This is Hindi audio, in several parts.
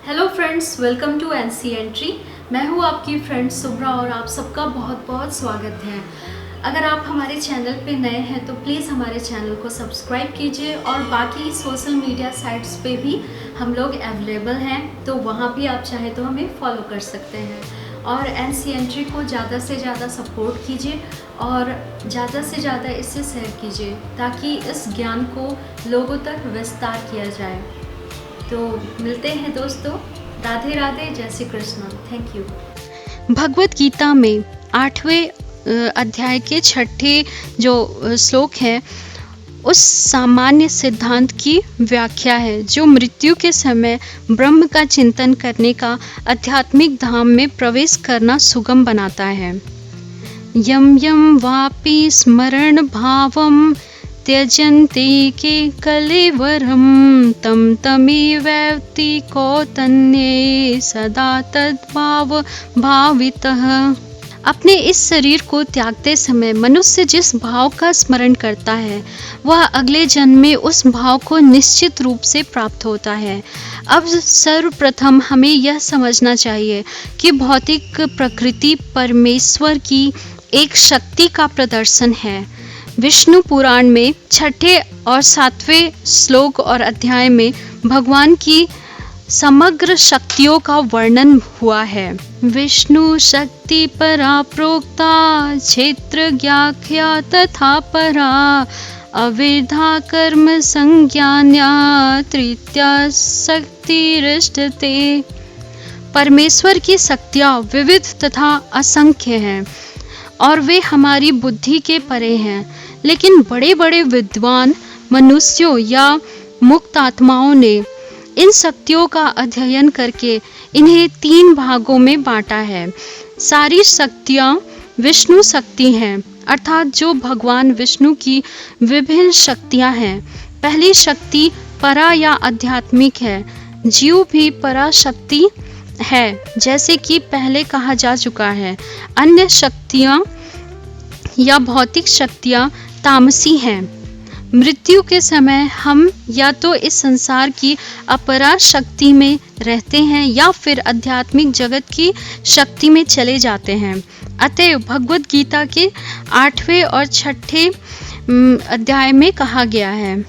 Hello friends, welcome to NC entry. मैं हूँ आपकी फ्रेंड सुब्रा और आप सबका बहुत बहुत स्वागत है। अगर आप हमारे चैनल पे नए हैं तो प्लीज़ हमारे चैनल को सब्सक्राइब कीजिए और बाकी सोशल मीडिया साइट्स पे भी हम लोग अवेलेबल हैं, तो वहाँ भी आप चाहे तो हमें फॉलो कर सकते हैं। और एनसी एंट्री को ज़्यादा से ज़्यादा सपोर्ट कीजिए और ज़्यादा से ज़्यादा इससे शेयर कीजिए ताकि इस ज्ञान को लोगों तक विस्तार किया जाए। तो मिलते हैं दोस्तों। राधे राधे, जय श्री कृष्ण। Thank you. भगवत गीता में 8वें अध्याय के 6ठे जो श्लोक है उस सामान्य सिद्धांत की व्याख्या है जो मृत्यु के समय ब्रह्म का चिंतन करने का आध्यात्मिक धाम में प्रवेश करना सुगम बनाता है। यम यम वापि स्मरण भावम त्यजन्ते के कलेवरम तम तमेवैति कौतन्ये सदा तद्भाव भावितः। अपने इस शरीर को त्यागते समय मनुष्य जिस भाव का स्मरण करता है वह अगले जन्म में उस भाव को निश्चित रूप से प्राप्त होता है। अब सर्वप्रथम हमें यह समझना चाहिए कि भौतिक प्रकृति परमेश्वर की एक शक्ति का प्रदर्शन है। विष्णु पुराण में 6ठे और 7वें श्लोक और अध्याय में भगवान की समग्र शक्तियों का वर्णन हुआ है। विष्णु शक्ति परा प्रोक्ता क्षेत्र ज्ञाख्या तथा परा अविधा कर्म संज्ञान्या तृतीया शक्तिरिष्टते। परमेश्वर की शक्तियाँ विविध तथा असंख्य हैं और वे हमारी बुद्धि के परे हैं, लेकिन बड़े बड़े विद्वान मनुष्यों या मुक्त आत्माओं ने इन शक्तियों का अध्ययन करके इन्हें 3 भागों में बांटा है। सारी शक्तियाँ विष्णु शक्ति हैं, अर्थात जो भगवान विष्णु की विभिन्न शक्तियाँ हैं। पहली शक्ति परा या आध्यात्मिक है। जीव भी परा शक्ति है, जैसे कि पहले कहा जा चुका है। अन्य शक्तियाँ या भौतिक शक्तियाँ तामसी हैं। मृत्यु के समय हम या तो इस संसार की अपरा शक्ति में रहते हैं या फिर आध्यात्मिक जगत की शक्ति में चले जाते हैं। अतएव भगवत गीता के 8वें और 6ठे अध्याय में कहा गया है,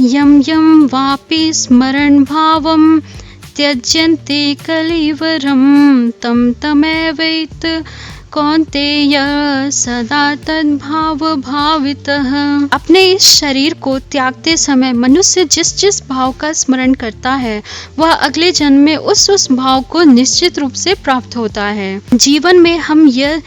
यम यम वापि स्मरण भावम त्यजन्ते कलेवरम तम तमेवैति कौन्तेय सदा तद्भाव भावितः। अपने इस शरीर को त्यागते समय मनुष्य जिस भाव का स्मरण करता है वह अगले जन्म में उस भाव को निश्चित रूप से प्राप्त होता है। जीवन में हम यह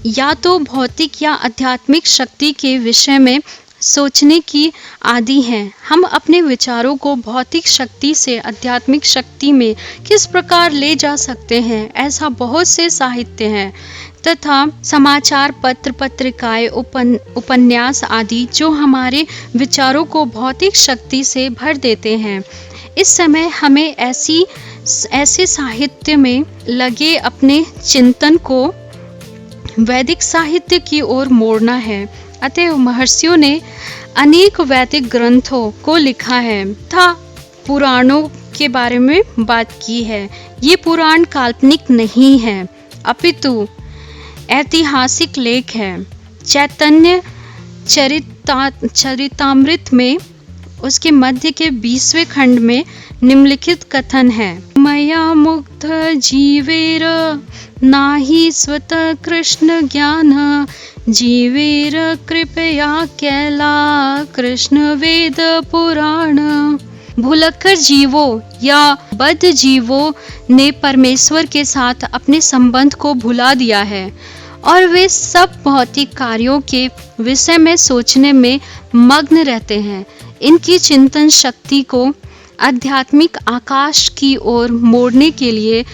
या तो भौतिक या आध्यात्मिक शक्ति के विषय में सोचने की आदि हैं। हम अपने विचारों को भौतिक शक्ति से आध्यात्मिक शक्ति में किस प्रकार ले जा सकते हैं, ऐसा बहुत से साहित्य हैं तथा समाचार पत्र पत्रिकाएं उपन्यास आदि जो हमारे विचारों को भौतिक शक्ति से भर देते हैं। इस समय हमें ऐसे साहित्य में लगे अपने चिंतन को वैदिक साहित्य की ओर मोड़ना है। अतः महर्षियों ने अनेक वैदिक ग्रंथों को लिखा है तथा पुराणों के बारे में बात की है। ये पुराण काल्पनिक नहीं है अपितु ऐतिहासिक लेख है। चैतन्य चरितामृत में उसके मध्य के 20वें खंड में निम्नलिखित कथन है, मया मुग्ध जीवेर नाही स्वतः कृष्ण ज्ञान जीवेर कृपया कैला कृष्ण वेद पुराण। भूलक्कर जीवों या बद्ध जीवों ने परमेश्वर के साथ अपने संबंध को भुला दिया है और वे सब भौतिक कार्यों के विषय में सोचने में मग्न रहते हैं। इनकी चिंतन शक्ति को आध्यात्मिक आकाश की ओर मोड़ने के लिए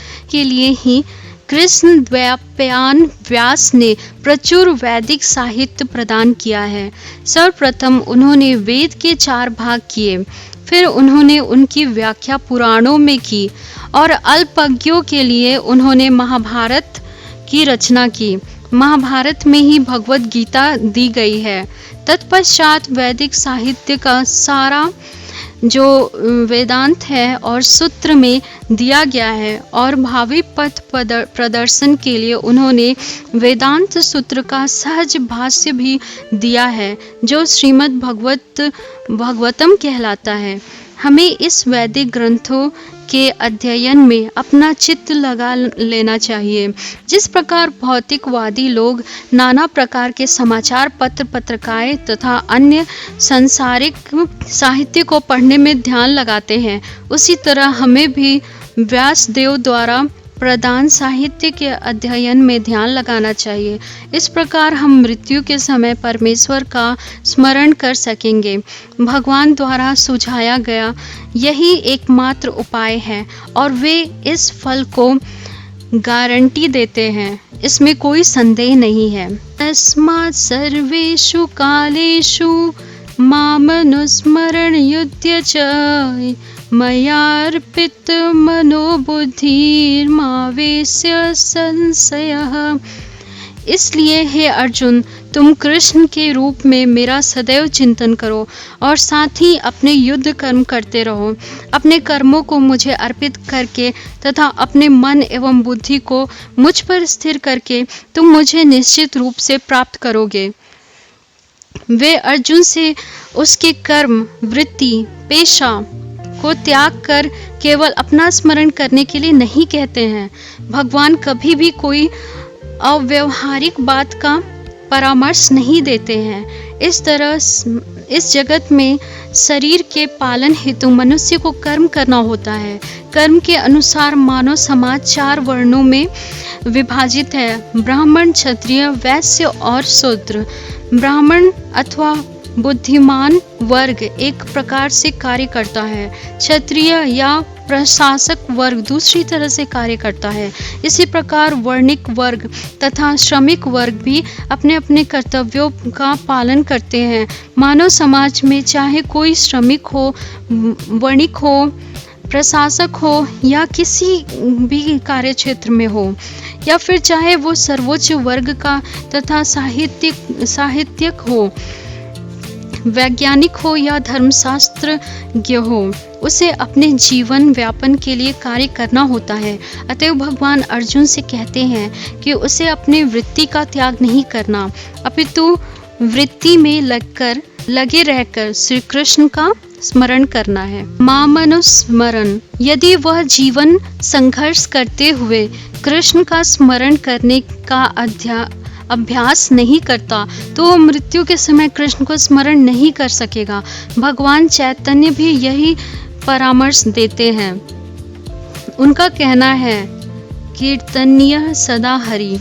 ही कृष्ण द्वैपायन व्यास ने प्रचुर वैदिक साहित्य प्रदान किया है। सर्वप्रथम उन्होंने वेद के 4 भाग किए, फिर उन्होंने उनकी व्याख्या पुराणों में की और अल्पज्ञों के लिए उन्होंने महाभारत की रचना की। महाभारत में ही भगवत गीता दी गई है। तत्पश्चात वैदिक साहित्य का सारा जो वेदांत है और सूत्र में दिया गया है, और भावी पथ प्रदर्शन के लिए उन्होंने वेदांत सूत्र का सहज भाष्य भी दिया है, जो श्रीमद् भागवतम कहलाता है। हमें इस वैदिक ग्रंथों के अध्ययन में अपना चित्त लगा लेना चाहिए। जिस प्रकार भौतिकवादी लोग नाना प्रकार के समाचार पत्र, पत्रिकाएं तथा अन्य सांसारिक साहित्य को पढ़ने में ध्यान लगाते हैं, उसी तरह हमें भी व्यासदेव द्वारा प्रदान साहित्य के अध्ययन में ध्यान लगाना चाहिए। इस प्रकार हम मृत्यु के समय परमेश्वर का स्मरण कर सकेंगे। भगवान द्वारा सुझाया गया यही एकमात्र उपाय है और वे इस फल को गारंटी देते हैं, इसमें कोई संदेह नहीं है। तस्मात् सर्वेषु कालेषु मामनुस्मरण युध्य च मयार्पित मनोबुद्धिर्मावेश्य संशयः। इसलिए हे अर्जुन, तुम कृष्ण के रूप में मेरा सदैव चिंतन करो और साथ ही अपने युद्ध कर्म करते रहो। अपने कर्मों को मुझे अर्पित करके तथा अपने मन एवं बुद्धि को मुझ पर स्थिर करके तुम मुझे निश्चित रूप से प्राप्त करोगे। वे अर्जुन से उसके कर्म, वृत्ति, पेशा को त्याग कर केवल अपना स्मरण करने के लिए नहीं कहते हैं। भगवान कभी भी कोई अव्यवहारिक बात का परामर्श नहीं देते हैं। इस तरह इस जगत में शरीर के पालन हेतु मनुष्य को कर्म करना होता है। कर्म के अनुसार मानव समाज 4 वर्णों में विभाजित है: ब्राह्मण, क्षत्रिय, वैश्य और शूद्र। ब्राह्मण अथवा बुद्धिमान वर्ग एक प्रकार से कार्य करता है, क्षत्रिय या प्रशासक वर्ग दूसरी तरह से कार्य करता है। इसी प्रकार वर्णिक वर्ग तथा श्रमिक वर्ग भी अपने अपने कर्तव्यों का पालन करते हैं। मानव समाज में चाहे कोई श्रमिक हो, वर्णिक हो, प्रशासक हो या किसी भी कार्य क्षेत्र में हो, या फिर चाहे वो सर्वोच्च वर्ग का तथा साहित्यिक हो, वैज्ञानिक हो या धर्मशास्त्रज्ञ हो, उसे अपने जीवन व्यापन के लिए कार्य करना होता है। अतएव भगवान अर्जुन से कहते हैं कि उसे अपने वृत्ति का त्याग नहीं करना, अपितु वृत्ति में लगे रहकर श्री कृष्ण का स्मरण करना है। मामनुस्मरण, यदि वह जीवन संघर्ष करते हुए कृष्ण का स्मरण करने का अभ्यास नहीं करता तो वह मृत्यु के समय कृष्ण को स्मरण नहीं कर सकेगा। भगवान चैतन्य भी यही परामर्श देते हैं। उनका कहना है, कीर्तनीय सदा हरि।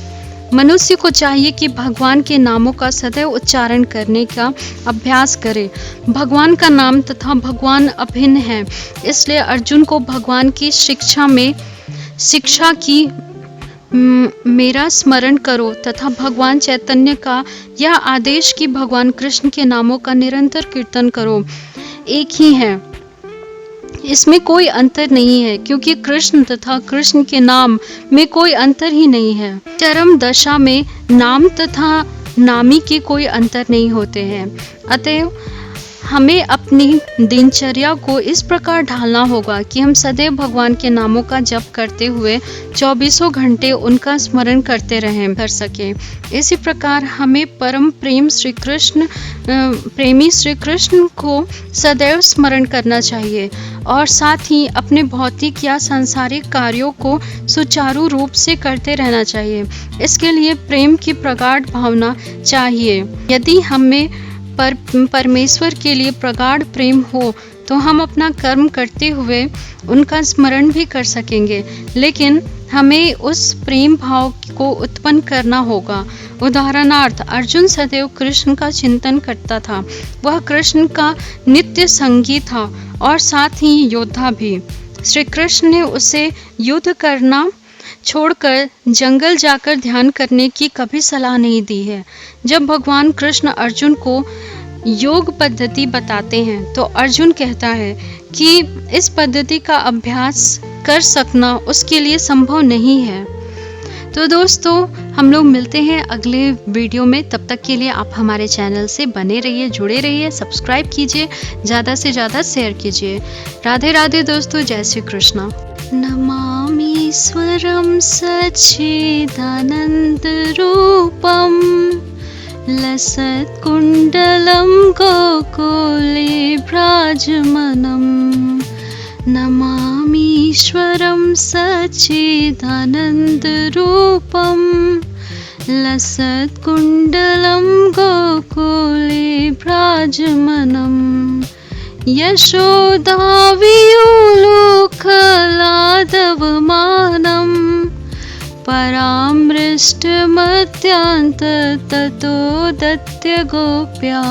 मनुष्य को चाहिए कि भगवान के नामों का सदैव उच्चारण करने का अभ्यास करे। भगवान का नाम तथा भगवान अभिन्न है, इसलिए अर्जुन को भगवान की शिक्षा की मेरा स्मरण करो तथा भगवान चैतन्य का यह आदेश कि भगवान कृष्ण के नामों का निरंतर कीर्तन करो एक ही है। इसमें कोई अंतर नहीं है, क्योंकि कृष्ण तथा कृष्ण के नाम में कोई अंतर ही नहीं है। चरम दशा में नाम तथा नामी के कोई अंतर नहीं होते हैं। अतएव हमें अपनी दिनचर्या को इस प्रकार ढालना होगा कि हम सदैव भगवान के नामों का जप करते हुए 24 घंटे उनका स्मरण करते रहें कर सकें। इसी प्रकार हमें परम प्रेमी श्री कृष्ण को सदैव स्मरण करना चाहिए और साथ ही अपने भौतिक या सांसारिक कार्यों को सुचारू रूप से करते रहना चाहिए। इसके लिए प्रेम की प्रगाढ़ भावना चाहिए। यदि हमें परमेश्वर के लिए प्रगाढ़ प्रेम हो तो हम अपना कर्म करते हुए उनका स्मरण भी कर सकेंगे, लेकिन हमें उस प्रेम भाव को उत्पन्न करना होगा। उदाहरणार्थ, अर्जुन सदैव कृष्ण का चिंतन करता था। वह कृष्ण का नित्य संगी था और साथ ही योद्धा भी। श्री कृष्ण ने उसे युद्ध करना छोड़कर जंगल जाकर ध्यान करने की कभी सलाह नहीं दी है। जब भगवान कृष्ण अर्जुन को योग पद्धति बताते हैं तो अर्जुन कहता है कि इस पद्धति का अभ्यास कर सकना उसके लिए संभव नहीं है। तो दोस्तों, हम लोग मिलते हैं अगले वीडियो में। तब तक के लिए आप हमारे चैनल से बने रहिए, जुड़े रहिए, सब्सक्राइब कीजिए, ज़्यादा से ज़्यादा शेयर कीजिए। राधे राधे दोस्तों, जय श्री कृष्ण। नमामीश्वरं सच्चिदानन्दरूपं लसत्कुण्डलं गोकुले भ्राजमानं। नमामीश्वरं सच्चिदानन्दरूपं लसत्कुण्डलं गोकुले भ्राजमानं। यशोदावियोलोकलादवमानं परामृष्टमत्यान्त ततो दत्य गोप्या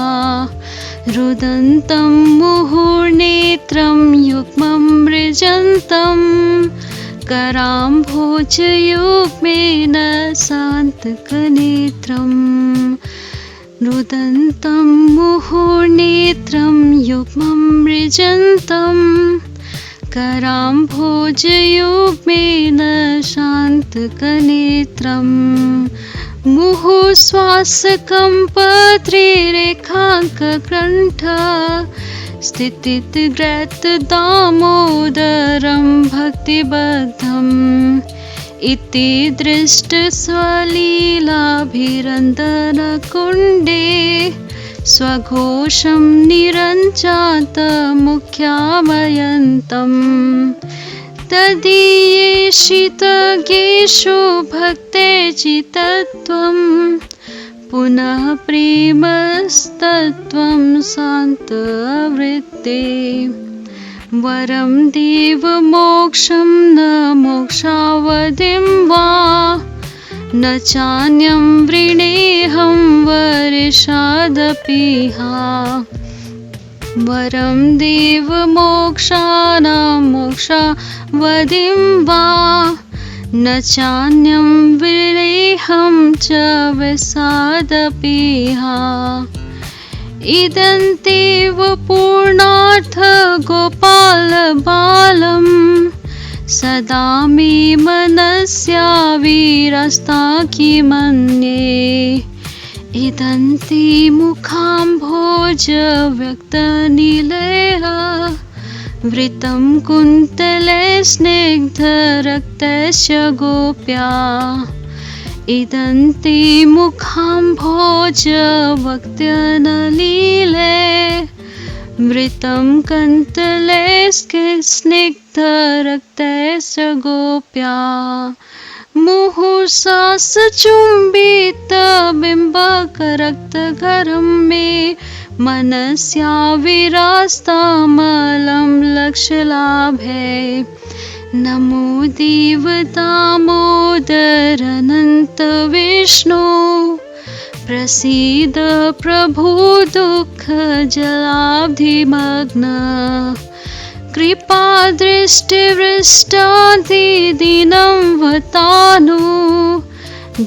रुदन्तं मुहुर्नेत्रं युग्मं मृजन्तं कराम्भोजयुग्मेन सान्तकनेत्रम्। रुदन्तं मुहुर्नेत्रं युग्मं मृजन्तं कराम्भोजयुग्मेन शान्तकनेत्रम्। मुहुश्वासकम्पत्रिरेखाङ्ककण्ठ स्थितिग्रतदामोदरं भक्तिबद्धम् इति दृष्टस्वलीलाभिरन्दनकुण्डे स्वघोषं निरञ्चातमुख्यामयन्तम्। तदीयेषितज्ञेषु भक्तेर्चित्तत्वं पुनः प्रेमस्तत्त्वं शान्तवृत्ते। वरं देवमोक्षं न मोक्षावधिं वा न चान्यं वृणेऽहं वर्षादपिहा। वरं देवमोक्षानां मोक्षावधिं वा न चान्यं वृणेऽहं च वसादपिहा। इदन्तेव पूर्णार्थ गोपालबालं सदा मे मनस्याविरस्ताकिमन्ये। इदन्ते मुखाम्भोज व्यक्तनिलयः वृतं कुन्तले स्निग्धरक्तस्य गोप्या। इदन्ते मुखाम्भोज वक्त्यनलीले वृतं कुन्तले स्निग्धरक्तस्य गोप्या। मुहुर्सासचुम्बितबिम्बकरक्तगरं मे मनस्याविरास्तामलं लक्ष्यलाभे। नमो देवदामोदर विष्णु प्रसीद प्रभु दुःखजलाब्धिमग्न। कृपादृष्टिवृष्टादिदिनं वतानु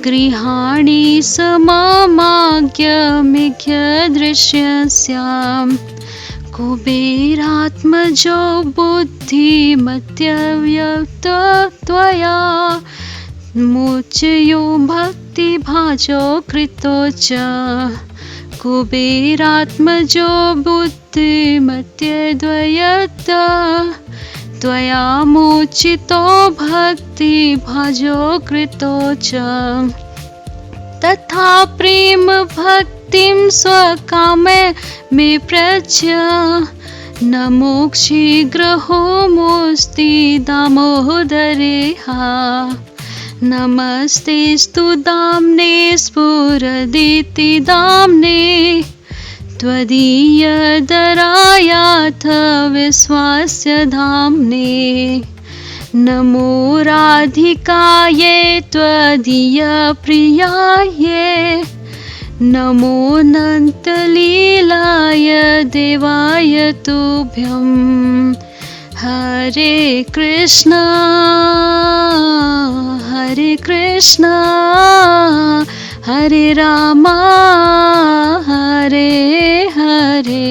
गृहाणि समामाज्ञमिघ्यदृश्यस्याम्। कुबेरात्मजो बुद्धिमत्यव्यक्तत्वया मोचयो भक्तिभाजो कृतो च। कुबेरात्मजो बुद्धिमत्यद्वयत् त्वया मोचितो भक्तिभाजो कृतो च। तथा प्रेम भक्तिं स्वकामे मे प्रज्य न मोक्षीग्रहो मोस्ति दामोदरेहा। नमस्तेस्तु दाम्ने स्फुरदिति दाम्ने त्वदीयदरायाथ विश्वास्य धाम्ने। नमो राधिकायै त्वदीयप्रियायै नमो अनन्तलीलाय देवाय तुभ्यं। हरे कृष्णा हरे रामा हरे हरे।